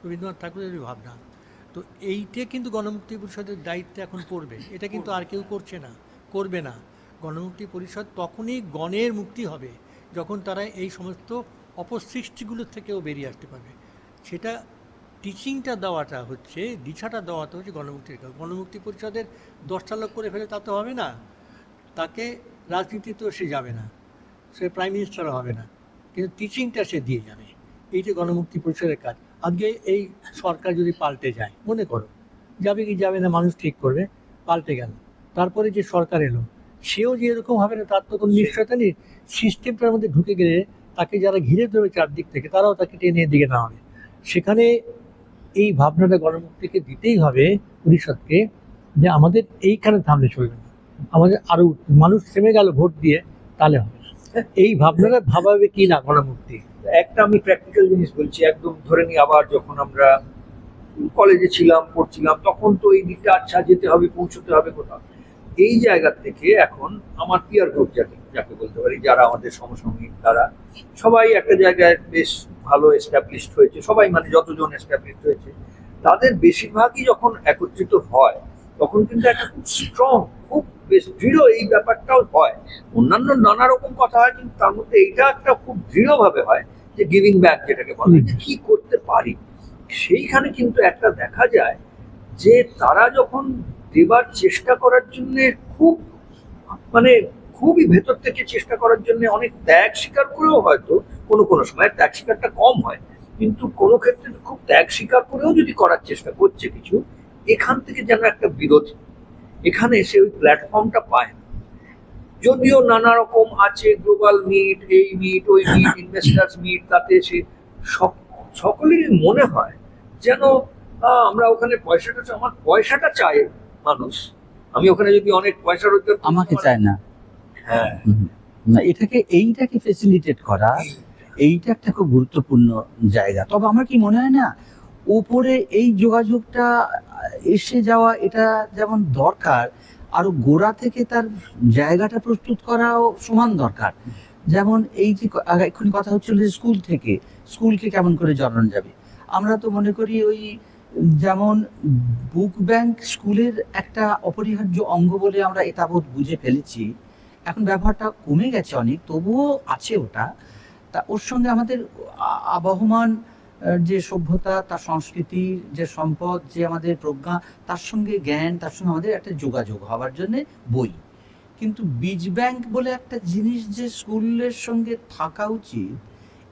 রবীন্দ্রনাথ ঠাকুরেরই ভাবনা। তো এইটা কিন্তু গণমুক্তি পরিষদের দায়িত্বে এখন পড়বে, এটা কিন্তু আর কেউ করছে না, করবে না। গণমুক্তি পরিষদ তখনই গণের মুক্তি হবে যখন তারা এই সমস্ত অপসৃষ্টিগুলোর থেকেও বেরিয়ে আসতে পারবে। সেটা টিচিংটা দেওয়াটা হচ্ছে, দিশাটা দেওয়াটা হচ্ছে গণমুক্তি পরিষদের 10টা লোক করে ফেলে তা তো হবে না, তাকে রাজনীতিতেও সে যাবে না, সে প্রাইম মিনিস্টারও হবে না, কিন্তু টিচিংটা সে দিয়ে যাবে। এইটা গণমুক্তি পরিষদের কাজ। আজকে এই সরকার যদি পাল্টে যায়, মনে করো যাবে কি যাবে না মানুষ ঠিক করবে, পাল্টে গেল, তারপরে যে সরকার এলো সেও যে এরকম হবে না তার তো কোনো নিশ্চয়তা নেই। সিস্টেমটার মধ্যে ঢুকে গেলে তাকে যারা ঘিরে ধরবে চারদিক থেকে, তারাও তাকে টেনে দিকে না হবে। সেখানে এই ভাবনাটা গণমুক্তিকে দিতেই হবে পরিষদকে, যে আমাদের এইখানে থামলে চলবে না, আমাদের আরো মানুষ থেমে গেল ভোট দিয়ে, তাহলে হবে না। এই ভাবনাটা ভাবাবে কি না গণমুক্তি। একটা আমি প্র্যাকটিক্যাল জিনিস বলছি, একদম ধরে নিই, আবার যখন আমরা কলেজে ছিলাম, পড়ছিলাম, তখন তো এই দিকটা আচ্ছা যেতে হবে, পৌঁছতে হবে কোথাও। এই জায়গা থেকে এখন আমার পিয়ার গ্রুপ যাকে বলতে পারি, যারা আমাদের সমসাময়িক, তারা সবাই একটা জায়গায় বেশ ভালো এস্টাবলিশড হয়েছে, সবাই মানে যতজন এস্টাবলিশড হয়েছে, তাদের বেশিরভাগই যখন একত্রিত হয় তখন কিন্তু একটা খুব স্ট্রং, খুব বেশ দৃঢ় এই ব্যাপারটাও হয়। অন্যান্য নানা রকম কথা হয়, কিন্তু তার মধ্যে এইটা একটা খুব দৃঢ়ভাবে হয় যে গিভিং ব্যাক, যেটাকে বলা হয়, যে কি করতে পারি। সেইখানে কিন্তু একটা দেখা যায় যে তারা যখন দেবার চেষ্টা করার জন্য খুব মানে খুবই ভেতর থেকে চেষ্টা করার জন্য অনেক ত্যাগ স্বীকার করেও, হয়তো কোনো সময় ত্যাগ স্বীকারটা কম হয়, কিন্তু কোনো ক্ষেত্রে খুব ত্যাগ স্বীকার করেও যদি করার চেষ্টা করছে কিছু, এখান থেকে যেন একটা বিরোধী, এখানে এসে ওই প্ল্যাটফর্মটা পায় না। যদিও নানা রকম আছে, গ্লোবাল মিট, এই মিট, ওই মিট, ইনভেস্টার্স মিট, তাতে সে সকলেরই মনে হয় যেন আমরা ওখানে আমার পয়সাটা চাই মানুষ, আমি ওখানে যদি অনেক পয়সা রোজগার করি, আমাকে চায় না। হ্যাঁ, না, এইটাকে ফেসিলিটেট করা, এইটা একটা খুব গুরুত্বপূর্ণ জায়গা। তবে আমার কি মনে হয় না, উপরে এই যোগাযোগটা এসে যাওয়া, এটা যেমন দরকার, আরো গোড়া থেকে তার জায়গাটা প্রস্তুত করাও সমান দরকার। যেমন এই যে এক্ষুনি কথা হচ্ছিল যে স্কুলকে কেমন করে জড়ানো যাবে। আমরা তো মনে করি ওই যেমন বুক ব্যাংক স্কুলের একটা অপরিহার্য অঙ্গ বলে আমরা এতাবৎ বুঝে ফেলেছি, এখন ব্যবহারটা কমে গেছে অনেক, তবুও আছে ওটা। তা ওর সঙ্গে আমাদের আবহমান যে সভ্যতা, তার সংস্কৃতির যে সম্পদ, যে আমাদের প্রজ্ঞা, তার সঙ্গে জ্ঞান, তার সঙ্গে আমাদের একটা যোগাযোগ হওয়ার জন্য বই। কিন্তু বীজ ব্যাংক বলে একটা জিনিস যে স্কুলের সঙ্গে থাকা উচিত,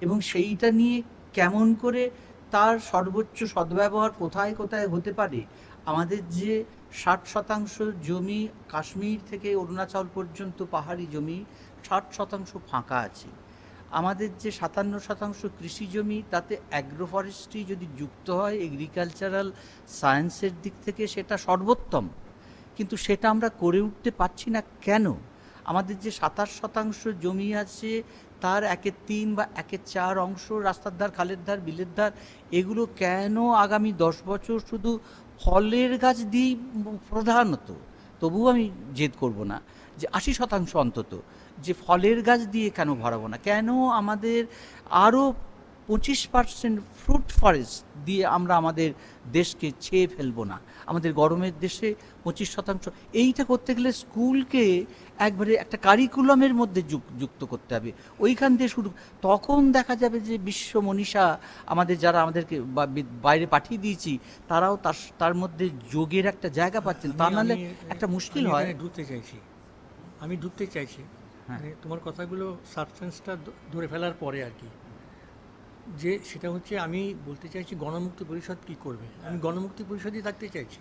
এবং সেইটা নিয়ে কেমন করে তার সর্বোচ্চ সদ্ব্যবহার কোথায় কোথায় হতে পারে, আমাদের যে 60% জমি কাশ্মীর থেকে অরুণাচল পর্যন্ত পাহাড়ি জমি, 60% ফাঁকা আছে। আমাদের যে 57% কৃষি জমি, তাতে অ্যাগ্রো ফরেস্ট্রি যদি যুক্ত হয় এগ্রিকালচারাল সায়েন্সের দিক থেকে সেটা সর্বোত্তম, কিন্তু সেটা আমরা করে উঠতে পারছি না কেন? আমাদের যে 27% জমি আছে তার 1/3 বা 1/4 অংশ রাস্তার ধার, খালের ধার, বিলের ধার, এগুলো কেন আগামী 10 বছর শুধু ফলের গাছ দিয়েই প্রধানত, তবুও আমি জেদ করব না, যে 80% অন্তত যে ফলের গাছ দিয়ে কেন ভরাবো না? কেন আমাদের আরও 25% ফ্রুট ফরেস্ট দিয়ে আমরা আমাদের দেশকে ছেয়ে ফেলবো না? আমাদের গরমের দেশে 25%, এইটা করতে গেলে স্কুলকে একবারে একটা কারিকুলামের মধ্যে যুক্ত করতে হবে, ওইখান দিয়ে শুরু। তখন দেখা যাবে যে বিশ্ব মনীষা আমাদের, যারা আমাদেরকে বাইরে পাঠিয়ে দিয়েছি, তারাও তার মধ্যে যোগের একটা জায়গা পাচ্ছেন, তা নাহলে একটা মুশকিল হয়। আমি ঢুকতে চাইছি হ্যাঁ। মানে তোমার কথাগুলো সাবস্টেন্সটা ধরে ফেলার পরে আর কি, যে সেটা হচ্ছে আমি বলতে চাইছি গণমুক্তি পরিষদ কি করবে। আমি গণমুক্তি পরিষদই থাকতে চাইছি।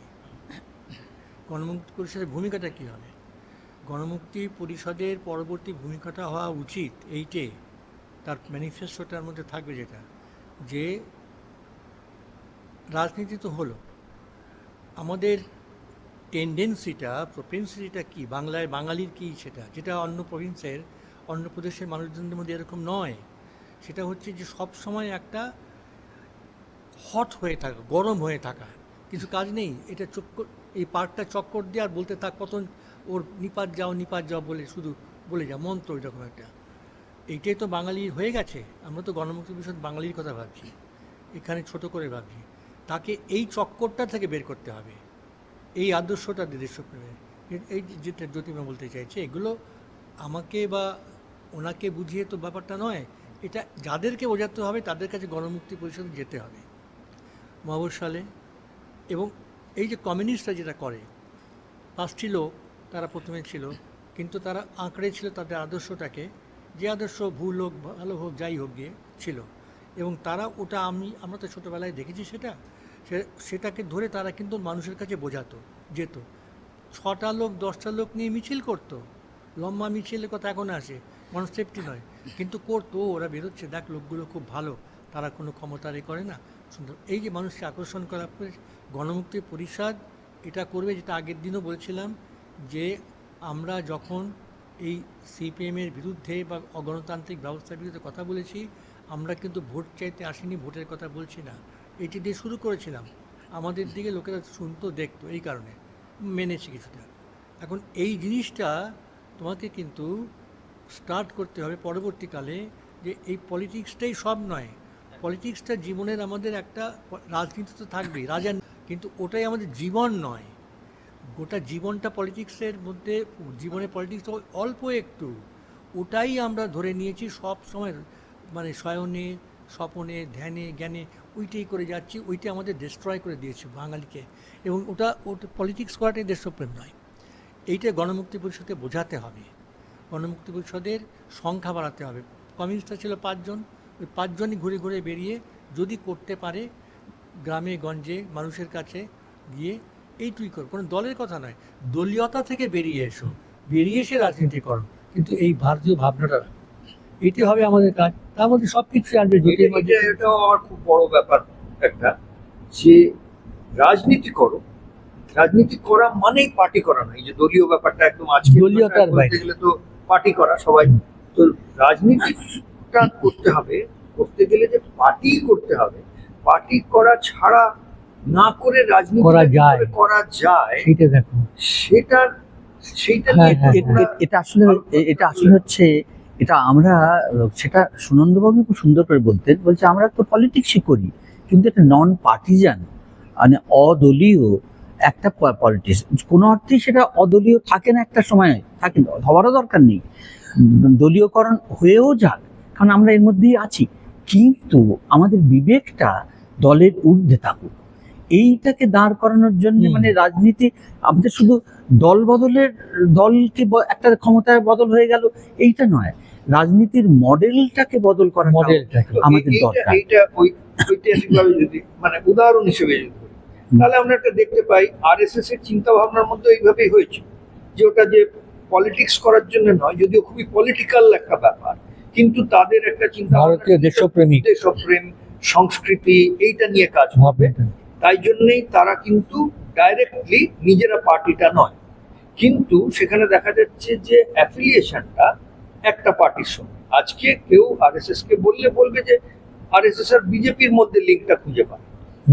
গণমুক্তি পরিষদের ভূমিকাটা কী হবে? গণমুক্তি পরিষদের পরবর্তী ভূমিকাটা হওয়া উচিত এইটে, তার ম্যানিফেস্টোটার মধ্যে থাকবে যেটা, যে রাজনীতি তো হলো, আমাদের টেন্ডেন্সিটা, প্রপেন্সিটিটা কি, বাংলায় বাঙালির কী সেটা, যেটা অন্য প্রভিন্সের, অন্য প্রদেশের মানুষজনদের মধ্যে এরকম নয়। সেটা হচ্ছে যে সব সময় একটা হট হয়ে থাকা, গরম হয়ে থাকা, কিছু কাজ নেই, এটা এই পার্কটা চক্কর দিয়ে আর বলতে থাক কত ওর নিপাত যাও বলে শুধু বলে যাও, মন্ত্র এরকম একটা। এইটাই তো বাঙালির হয়ে গেছে। আমরা তো গণমুক্তি পরিষদ বাঙালির কথা ভাবছি, এখানে ছোট করে ভাবছি। তাকে এই চক্করটা থেকে বের করতে হবে, এই আদর্শটা দেশপ্রেমের, এই যেটা জ্যোতিমা বলতে চাইছে, এগুলো আমাকে বা ওনাকে বুঝিয়ে তো ব্যাপারটা নয়, এটা যাদেরকে বোঝাতে হবে তাদের কাছে গণমুক্তি পরিষদে যেতে হবে মহাবসালে। এবং এই যে কমিউনিস্টরা যেটা করে, 5টি লোক তারা প্রথমে ছিল, কিন্তু তারা আঁকড়ে ছিল তাদের আদর্শটাকে, যে আদর্শ ভুল হোক ভালো হোক যাই হোক গিয়ে ছিল, এবং তারা ওটা আমরা তো ছোটোবেলায় দেখেছি সেটাকে ধরে তারা কিন্তু মানুষের কাছে বোঝাতো যেত। 6টা লোক 10টা লোক নিয়ে মিছিল করতো, লম্বা মিছিলের কথা এখন আসে, মানুষ সেফটি নয়, কিন্তু করতো, ওরা বেরোচ্ছে, দেখ লোকগুলো খুব ভালো, তারা কোনো ক্ষমতারে করে না, সুন্দর। এই যে মানুষকে আকর্ষণ করা, গণমুক্তি পরিষদ এটা করবে, যেটা আগের দিনও বলেছিলাম, যে আমরা যখন এই সিপিএমের বিরুদ্ধে বা অগণতান্ত্রিক ব্যবস্থার বিরুদ্ধে কথা বলেছি, আমরা কিন্তু ভোট চাইতে আসিনি, ভোটের কথা বলছি না, এটি দিয়ে শুরু করেছিলাম। আমাদের দিকে লোকেরা শুনতো, দেখতো, এই কারণে মেনেছি কিছুটা। এখন এই জিনিসটা তোমাকে কিন্তু স্টার্ট করতে হবে পরবর্তীকালে, যে এই পলিটিক্সটাই সব নয়, পলিটিক্সটা জীবনের আমাদের একটা, রাজনীতি তো থাকবেই, কিন্তু ওটাই আমাদের জীবন নয়। গোটা জীবনটা পলিটিক্সের মধ্যে, জীবনে পলিটিক্স অল্প একটু, ওটাই আমরা ধরে নিয়েছি সব সময়, মানে শয়নে স্বপনে ধ্যানে জ্ঞানে ওইটাই করে যাচ্ছি, ওইটাই আমাদের ডিস্ট্রয় করে দিয়েছে বাঙালিকে। এবং ওটা পলিটিক্স করাটাই দেশপ্রেম নয়, এইটা গণমুক্তি পরিষদকে বোঝাতে হবে। গণমুক্তি পরিষদের সংখ্যা বাড়াতে হবে। কমিউনিস্টরা ছিল 5 জন, ওই 5 জনই ঘুরে ঘুরে বেরিয়ে যদি করতে পারে, গ্রামে গঞ্জে মানুষের কাছে গিয়ে এইটুই করো, কোনো দলের কথা নয়, দলীয়তা থেকে বেরিয়ে এসো, বেরিয়ে এসে রাজনীতি করো, কিন্তু এই ভারতীয় ভাবনাটা, এটি হবে আমাদের কাজ। তার মধ্যে সব কিছু আসবে। এটাও আমার খুব বড় ব্যাপার একটা, যে রাজনীতি করো, রাজনীতি করা মানেই পার্টি করা না। এই যে দলীয় ব্যাপারটা একদম আজকে দলীয়তার বলতে গেলে তো পার্টি করা সবাই, তো রাজনীতিটা করতে হবে, করতে গেলে যে পার্টি করতে হবে, পার্টি করা ছাড়া না করে রাজনীতি করা যায়, সেইটা দেখো, সেইটা এটা আসলে হচ্ছে, এটা আমরা, সেটা সুনন্দবাবু খুব সুন্দর করে বলছে আমরা তো পলিটিক্সই করি, কিন্তু এটা নন পার্টিজান, মানে অদলীয় একটা পলিটিক্স। কোনো অর্থেই সেটা অদলীয় থাকে না, একটা সময় থাকে না, হওয়ারও দরকার নেই, দলীয়করণ হয়েও যাক, কারণ আমরা এর মধ্যেই আছি, কিন্তু আমাদের বিবেকটা দলের ঊর্ধ্বে থাকুক, এইটাকে দাঁড় করানোর জন্য মানে রাজনীতি আমাদের শুধু দল বদলের, দলকে একটা ক্ষমতায় বদল হয়ে গেল এইটা নয়, রাজনীতির মডেলটাকে বদল করা আমাদের দরকার। এইটা ঐতিহাসিকভাবে যদি মানে উদাহরণ হিসেবে যদি তাহলে আমরা একটা দেখতে পাই আরএসএস এর চিন্তা ভাবনার মধ্যে এইভাবেই হয়েছে যে ওটা যে পলিটিক্স করার জন্য নয়, যদিও খুবই পলিটিক্যাল একটা ব্যাপার, কিন্তু তাদের একটা চিন্তা ভাবনা ভারতীয় দেশপ্রেমিক দেশপ্রেম, সংস্কৃতি এইটা নিয়ে কাজ হবে। তাই জন্যই তারা কিন্তু ডাইরেক্টলি নিজেরা পার্টিটা নয়, কিন্তু সেখানে দেখা যাচ্ছে যে অ্যাফিলিয়েশনটা একটা পার্টির সঙ্গে। আজকে কেউ আরএসএস কে বলবে যে আরএসএস আর বিজেপির মধ্যে লিঙ্কটা খুঁজে পায়,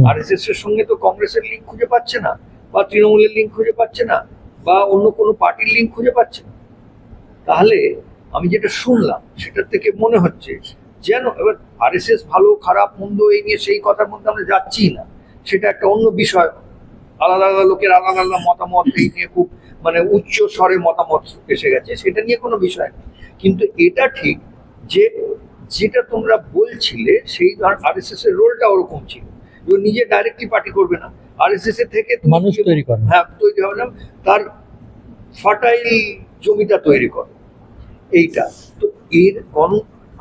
আরএসএস এর সঙ্গে তো কংগ্রেসের লিঙ্ক খুঁজে পাচ্ছে না, বা তৃণমূলের লিঙ্ক খুঁজে পাচ্ছে না, বা অন্য কোনো পার্টির লিঙ্ক খুঁজে পাচ্ছে না। তাহলে আমি যেটা শুনলাম সেটার থেকে মনে হচ্ছে যেন এবার আরএসএস ভালো খারাপ মন্দ এই নিয়ে সেই কথার মধ্যে আমরা যাচ্ছি না, সেটা একটা অন্য বিষয়। আলাদা আলাদা লোকের আলাদা আলাদা মতামত এই নিয়ে খুব মানে উচ্চ স্বরে মতামত এসে গেছে, সেটা নিয়ে কোনো বিষয় নেই। কিন্তু এটা ঠিক যে যেটা তোমরা বলছিলে সেই আরএসএস এর রোলটা ওরকম ছিল, যে নিজে ডাইরেক্টলি পার্টি করবে না, আরএসএস এর থেকে তুমি মানুষ তৈরি করে। হ্যাঁ তৈরি হবে না, তার ফার্টাইল জমিটা তৈরি করো। এইটা তো এর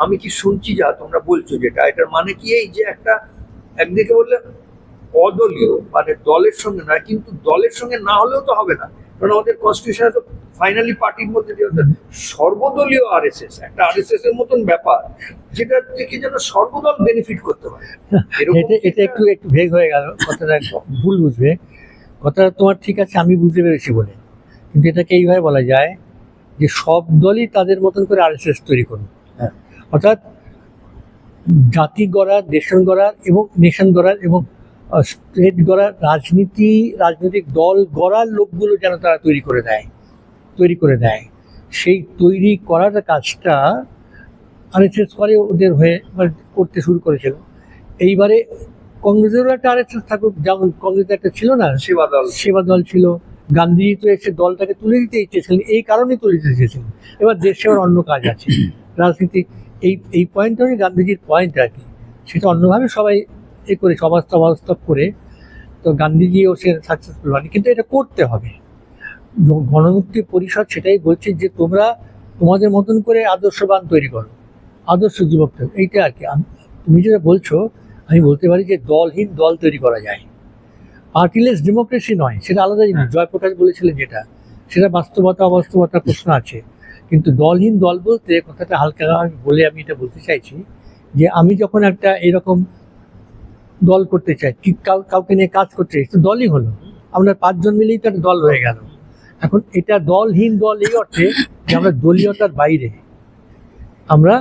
আমি কি শুনছি যা তোমরা বলছো যেটা, এটার মানে কি এই যে একটা একদিকে বললে অদলীয় মানে দলের সঙ্গে নয়, কিন্তু দলের সঙ্গে না হলেও তো হবে না, কারণ আমাদের কনস্টিটিউশনে তো ফাইনালি পার্টির মধ্যে দিয়ে সর্বদলীয় আরএসএস, একটা আরএসএস এর মতন ব্যাপার যেটা থেকে যেন সর্বদল বেনিফিট করতে পারে। এটা একটু ভেগ হয়ে গেল, কথাটা ভুল বুঝবে। কথাটা তোমার ঠিক আছে, আমি বুঝতে পেরেছি বলে, কিন্তু এটাকে এইভাবে বলা যায় যে সব দলই তাদের মতন করে আরএসএস তৈরি করুন। হ্যাঁ। অর্থাৎ জাতি গড়ার, দেশন গড়ার এবং নেশন গড়ার এবং স্টেট গড়ার রাজনৈতিক দল গড়ার লোকগুলো যেন তারা তৈরি করে দেয়। সেই তৈরি করার কাজটা আরএসএস করে ওদের হয়ে করতে শুরু করেছিল। এইবারে কংগ্রেসেরও একটা আরএসএস থাকুক, যেমন কংগ্রেসের একটা ছিল না সেবা দল ছিল, গান্ধীজি তো এসে দলটাকে তুলে দিতে চেয়েছিলেন, এই কারণেই তুলে দিতে চেয়েছিলেন। এবার দেশ সেবার অন্য কাজ আছে, রাজনীতি এই পয়েন্টটা গান্ধীজির পয়েন্ট আর কি, সেটা অন্যভাবে সবাই করে সমাজতব করে, তো গান্ধীজিও সে সাকসেসফুল হয়নি, কিন্তু এটা করতে হবে। গণমুক্তি পরিষদ সেটাই বলছে যে তোমরা তোমাদের মতন করে আদর্শবান তৈরি করো, আদর্শ যুবক তৈরি, এইটা আর কি। তুমি যেটা বলছো আমি বলতে পারি যে দলহীন দল তৈরি করা যায়, পার্টিলেস ডেমোক্রেসি নয়, সেটা আলাদা জিনিস। জয়প্রকাশ বলেছিলেন যেটা, সেটা বাস্তবতা অবাস্তবতার প্রশ্ন আছে, কিন্তু দলহীন দল বলতে কথাটা হালকা বলে আমি এটা বলতে চাইছি যে আমি যখন একটা এরকম দল করতে চাই, কাউকে নিয়ে কাজ করতে চাই, তো দলই হলো, আমরা 5 জন মিলেই তো একটা দল হয়ে গেল। এখন এটা দলহীন দল এই অর্থে যে আমরা দলীয়তার বাইরে, আমরা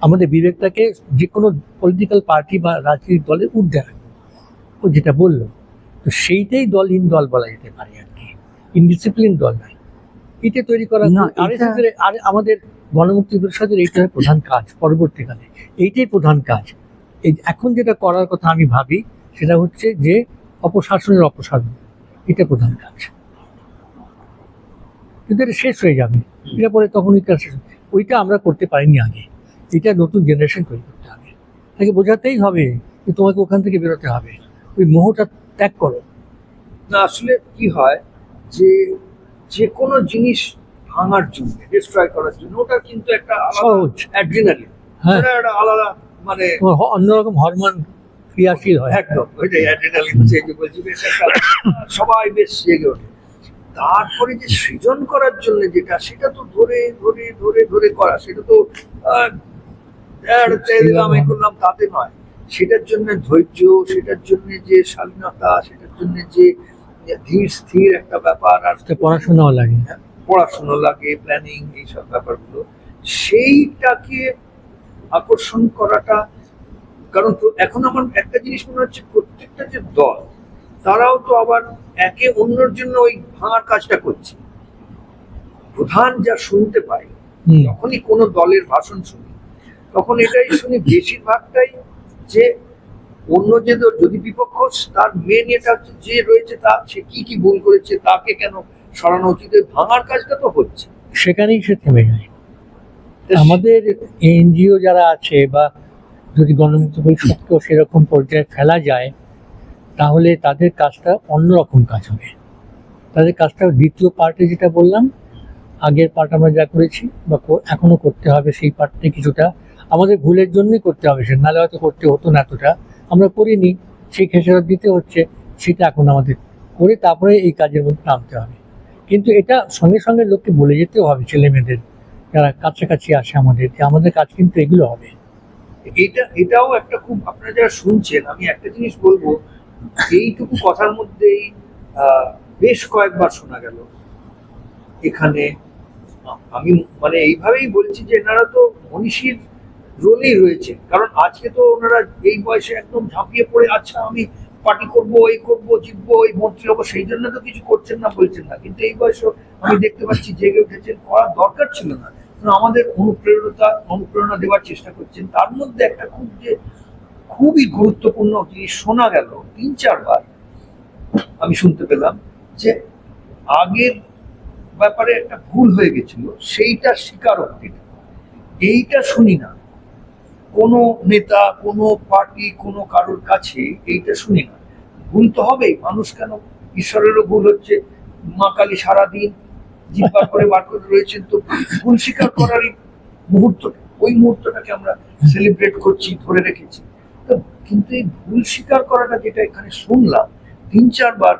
আমাদের বিবেকটাকে যে কোনো পলিটিক্যাল পার্টি বা রাজনৈতিক দলের ঊর্ধ্বে রাখবো, ও যেটা বললো, তো সেইটাই দলহীন দল বলা যেতে পারে আর কি, ইনডিসিপ্লিন দল নয়। এটা তৈরি করা না, আর আমাদের গণমুক্তি পরিষদের এইটাই প্রধান কাজ, পরবর্তীকালে এইটাই প্রধান কাজ। এই এখন যেটা করার কথা আমি ভাবি সেটা হচ্ছে যে অপশাসনের অপসারণ, এটা প্রধান কাজ, কিন্তু এটা শেষ হয়ে যাবে, এটা পরে তখনই কাজ শেষ। ওইটা আমরা করতে পারিনি আগে, এটা নতুন জেনারেশন তৈরি করতে হবে, তাকে বোঝাতেই হবে যে তোমাকে ওখান থেকে বেরোতে হবে, ওই মোহটা ত্যাগ করো। না আসলে কি হয় যে কোনো জিনিস ভাঙার জন্য, ডিস্ট্রয় করার জন্য, ওটা কিন্তু একটা সহজ অ্যাড্রিনালিন, হ্যাঁ, একটা আলাদা মানে অন্যরকম হরমোন ক্রিয়াশীল হয়। একদম ওইটাই অ্যাড্রিনালিন, যে বলছি বেশ একটা সবাই বেশ জেগে ওঠে। তারপরে যে সৃজন করার জন্য যেটা, সেটা তো ধরে ধরে ধরে ধরে করা, সেটা তো দিলাম এই করলাম তাতে নয়। সেটার জন্য ধৈর্য, সেটার জন্য যে স্বাধীনতা, সেটার জন্য যে ধীর স্থির একটা ব্যাপার, আর পড়াশোনাও লাগে, পড়াশোনা লাগে, প্ল্যানিং, এইসব ব্যাপারগুলো, সেইটাকে আকর্ষণ করাটা। কারণ এখন আমার একটা জিনিস মনে হচ্ছে, প্রত্যেকটা যে দল তারাও তো আবার একে অন্যের জন্য ওই ভাঙার কাজটা করছে। প্রধান যা শুনতে পাই যখনই কোনো দলের ভাষণ শুনি, তখন এটাই শুনি বেশিরভাগটাই যে অন্য যে দল যদি বিপক্ষ, তার মেন এটা হচ্ছে যে রয়েছে তা সে কি ভুল করেছে, তাকে কেন সরানো উচিত, ভাঙার কাজটা তো হচ্ছে, সেখানেই সে থেমে যায়। আমাদের এনজিও যারা আছে, বা যদি গণমুক্তি পরিষদকেও সেরকম পর্যায়ে ফেলা যায়, তাহলে তাদের কাজটা অন্যরকম কাজ হবে। তাদের কাজটা দ্বিতীয় পার্টে যেটা বললাম, আগের পার্ট আমরা যা করেছি বা এখনো করতে হবে, সেই পার্টটা কিছুটা আমাদের ভুলের জন্যই করতে হবে, সে নাহলে হয়তো করতে হতো না, এতটা আমরা করিনি, সেই খেসারত দিতে হচ্ছে। সেটা এখন আমাদের করে তারপরে এই কাজের মধ্যে নামতে হবে। কিন্তু এটা সঙ্গে সঙ্গে লোককে বলে যেতেও হবে, ছেলে মেয়েদের যারা কাছাকাছি আসে আমাদের, যে আমাদের কাজ কিন্তু এগুলো হবে। এটাও একটা খুব, আপনারা যারা শুনছেন, আমি একটা জিনিস বলবো, এইটুকু কথার মধ্যেই বেশ কয়েকবার শোনা গেল এখানে। আমি মানে এইভাবেই বলছি যে এনারা তো মনীষীর রোলেই রয়েছে, কারণ আজকে তো ওনারা এই বয়সে একদম ঝাঁপিয়ে পড়ে আচ্ছা আমি পার্টি করবো, এই করবো, জিতবো, এই মন্ত্রী হবো, সেই জন্য তো কিছু করছেন না, বলছেন না, কিন্তু এই বয়সে আমি দেখতে পাচ্ছি জেগে উঠেছেন, করার দরকার ছিল না, আমাদের অনুপ্রেরণা দেওয়ার চেষ্টা করছেন। তার মধ্যে একটা খুবই গুরুত্বপূর্ণ জিনিস শোনা গেল 3-4 বার, আমি শুনতে পেলাম যে আগের ব্যাপারে একটা ভুল হয়ে গেছিল, সেইটা স্বীকারোক্তি। এইটা শুনি না কোনো নেতা, কোনো পার্টি, কোনো কারোর কাছে, এইটা শুনি না। ভুল তো হবেই, মানুষ কেন, ঈশ্বরেরও ভুল হচ্ছে, মা কালী সারাদিন জিব্বার করে বার করে রয়েছেন, তো ভুল স্বীকার করারই মুহূর্তটা, ওই মুহূর্তটাকে আমরা সেলিব্রেট করছি, ধরে রেখেছি। তো কিন্তু এই ভুল স্বীকার করাটা যেটা এখানে শুনলাম 3-4 বার,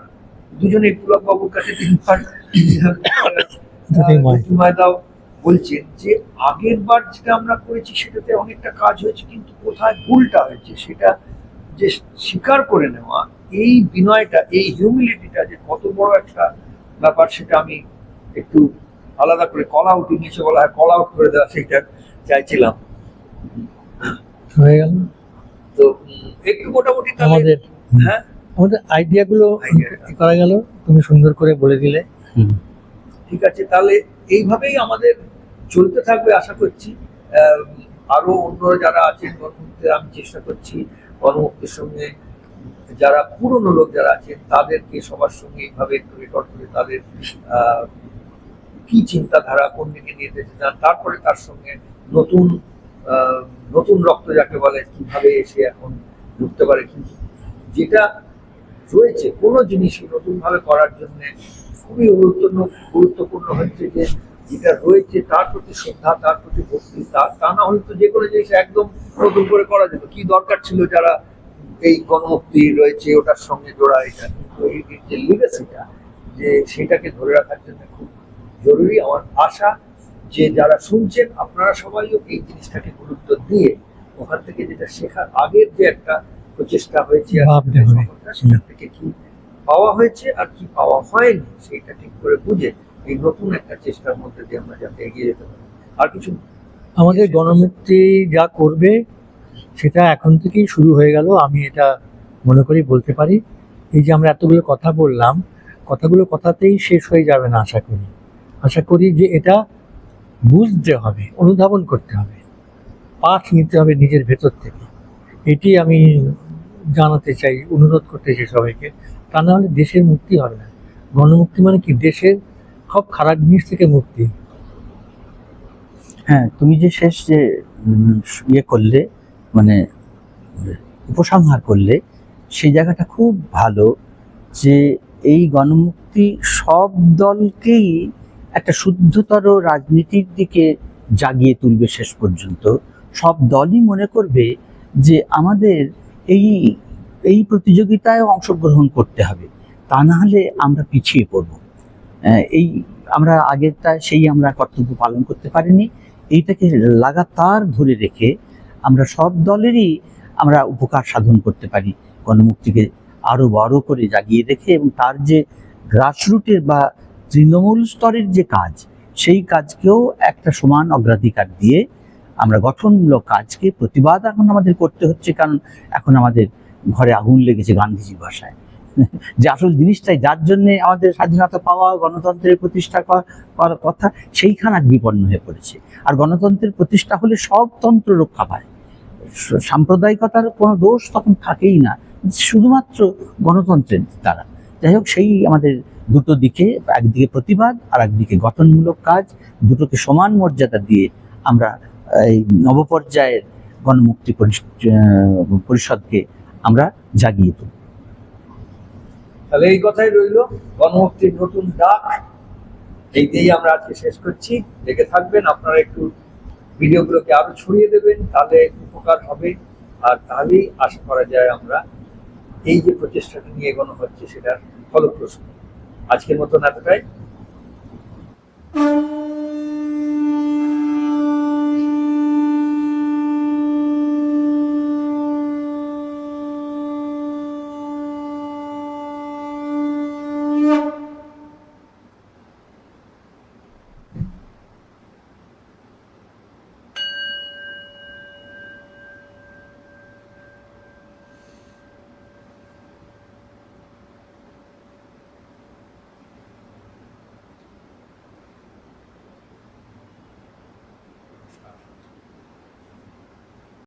দুজনে পুলক বাবুর কাছে 3 বার ময়দাও বলছেন যে আগের বার যেটা আমরা করেছি সেটাতে অনেকটা কাজ হয়েছে, কিন্তু কোথায় ভুলটা হয়েছে সেটা যে স্বীকার করে নেওয়া, এই বিনয়টা, এই হিউমিলিটিটা যে কত বড় একটা ব্যাপার, সেটা আমি একটু আলাদা করে কল আউট, ইংলিশে বলা হয় কল আউট করে দেওয়া, সেটা চাইছিলাম। হয়ে গেল তো একটু মোটামুটি আমাদের, হ্যাঁ আমাদের আইডিয়াগুলো Idea-টা। করা গেল, তুমি সুন্দর করে বলে দিলে। ঠিক আছে, তাহলে এইভাবেই আমাদের চলতে থাকবে আশা করছি। আরো অন্যরা যারা আছেন গণমুক্তিতে, আমি চেষ্টা করছি গণমুক্তির সঙ্গে যারা পুরনো লোক যারা আছেন তাদেরকে সবার সঙ্গে এইভাবে একটু রেকর্ড করে তাদের কি চিন্তাধারা, কোন দিকে নিয়ে যেতে চান, তারপরে তার সঙ্গে নতুন নতুন রক্ত যাকে বলে কিভাবে এসে এখন ঢুকতে পারে। কিন্তু যেটা রয়েছে কোনো জিনিসই নতুন ভাবে করার জন্য খুবই গুরুত্বপূর্ণ হচ্ছে যে যেটা রয়েছে তার প্রতি শ্রদ্ধা, তার প্রতি ভক্তি, তা না হলে তো যে কোনো জিনিস একদম নতুন করে করা যেত, কি দরকার ছিল যারা এই গণমুক্তি রয়েছে ওটার সঙ্গে জোড়া। এটা কিন্তু এই যে লিগেসিটা, যে সেটাকে ধরে রাখার জন্য খুব জরুরি। আমার আশা যে যারা শুনছেন আপনারা সবাইও এই জিনিসটাকে গুরুত্ব দিয়ে ওখান থেকে যেটা শেখার, আগের যে একটা প্রচেষ্টা হয়েছে সেটা থেকে কি পাওয়া হয়েছে আর কি পাওয়া হয়নি সেইটা ঠিক করে বুঝে এই নতুন একটা চেষ্টার মধ্যে দিয়ে আমরা যাতে এগিয়ে যেতে পারি। আর কিছু আমাদের গণমুক্তি যা করবে সেটা এখন থেকেই শুরু হয়ে গেল, আমি এটা মনে করি বলতে পারি। এই যে আমরা এতগুলো কথা বললাম, কথাতেই শেষ হয়ে যাবে না। আশা করি যে এটা বুঝতে হবে, অনুধাবন করতে হবে, পাঠ নিতে হবে নিজের ভেতর থেকে। এটি আমি জানাতে চাই, অনুরোধ করতে চাই সবাইকে। তা না হলে দেশের মুক্তি হবে না। গণমুক্তি মানে কি, দেশের সব খারাপ জিনিস থেকে মুক্তি। হ্যাঁ, তুমি যে শেষ যে ইয়ে করলে, মানে উপসংহার করলে, সেই জায়গাটা খুব ভালো, যে এই গণমুক্তি সব দলকেই একটা শুদ্ধতর রাজনীতির দিকে জাগিয়ে তুলবে। শেষ পর্যন্ত সব দলই মনে করবে যে আমাদের এই প্রতিযোগিতায় অংশগ্রহণ করতে হবে, তা না হলে আমরা পিছিয়ে পড়ব। এই আমরা আগেরটা আমরা কর্তব্য পালন করতে পারিনি, এইটাকে লাগাতার ধরে রেখে আমরা সব দলেরই আমরা উপকার সাধন করতে পারি, গণমুক্তিকে আরো বড় করে জাগিয়ে রেখে। এবং তার যে গ্রাসরুটের বা তৃণমূল স্তরের যে কাজ, সেই কাজকেও একটা সমান অগ্রাধিকার দিয়ে আমরা গঠনমূলক কাজকে প্রতিবাদ এখন আমাদের করতে হচ্ছে। কারণ এখন আমাদের ঘরে আগুন লেগেছে, গান্ধীজির ভাষায়, যে আসল জিনিসটাই, যার জন্য আমাদের স্বাধীনতা পাওয়া, গণতন্ত্রের প্রতিষ্ঠা করার কথা, সেইখান আজ বিপন্ন হয়ে পড়েছে। আর গণতন্ত্রের প্রতিষ্ঠা হলে সব তন্ত্র রক্ষা পায়, সাম্প্রদায়িকতার কোনো দোষ তখন থাকেই না, শুধুমাত্র গণতন্ত্রের দ্বারা। যাই হোক, সেই আমাদের দুটো দিকে, একদিকে প্রতিবাদ আর একদিকে গঠনমূলক কাজ, দুটোকে সমান মর্যাদা দিয়ে আমরা এই নবপর্যায়ের গণমুক্তি পরিষদকে আমরা জাগিয়ে তুলব। তাহলে এই কথাই রইল, গণমুক্তির নতুন ডাক, এই দিয়েই আমরা আজকে শেষ করছি। দেখে থাকবেন, আপনারা একটু ভিডিওগুলোকে আরো ছড়িয়ে দেবেন, তাহলে উপকার হবে। আর তাহলেই আশা করা যায় আমরা এই যে প্রচেষ্টাটা নিয়ে এগোনো হচ্ছে সেটার ফলপ্রসূ। আজকের মতন এতটাই।